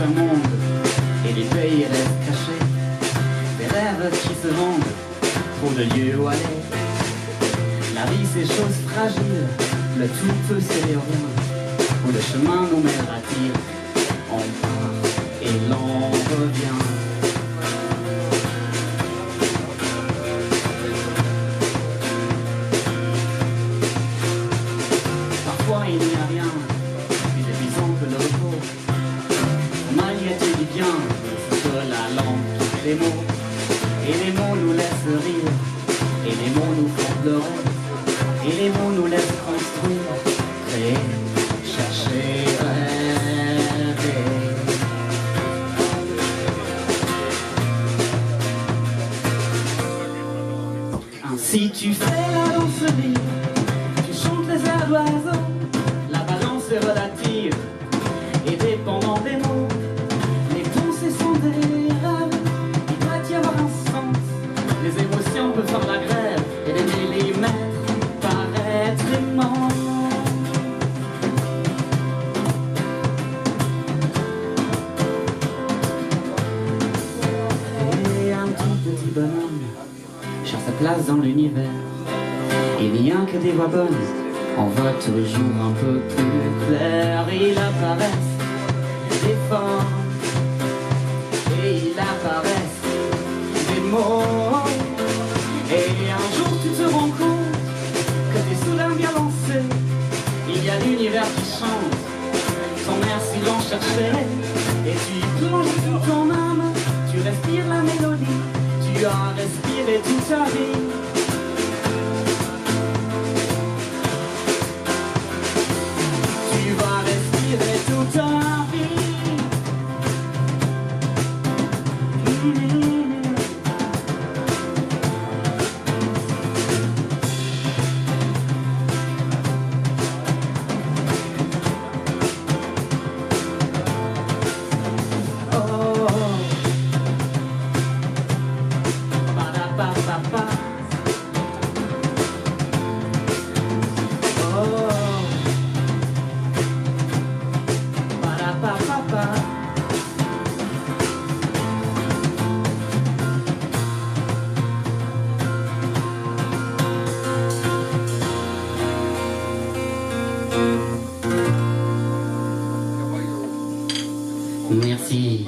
un monde et les pays restent cachés, des rêves qui se vendent, trop de lieux où aller. La vie c'est chose fragile, le tout peut céder au rien, où le chemin nous mènera t-il, on part et l'on revient. Parfois il n'y a rien, plus épuisant que le repos. Malgré du bien, c'est que la langue qui fait les mots. Et les mots nous laissent rire, et les mots nous font pleurer, et les mots nous laissent construire, créer, chercher, rêver. Ainsi tu fais la danse libre, tu chantes les airs d'oiseaux, la balance est relative et dépendant des mots. Les pensées sont des rêves, il doit y avoir un sens. Les émotions peuvent faire la grève et les millimètres paraître aimants. Et un tout petit bonhomme cherche sa place dans l'univers. Il n'y a que des voix bonnes, on voit toujours un peu plus clair. Il apparaissent des formes et il apparaissent des mots. Et un jour tu te rends compte que t'es soudain bien lancé. Il y a l'univers qui chante son air si l'on cherchait. Et tu y plonges tout ton âme, tu respires la mélodie, tu as respiré toute ta vie. Tu vas respirer toute ta vie. Merci.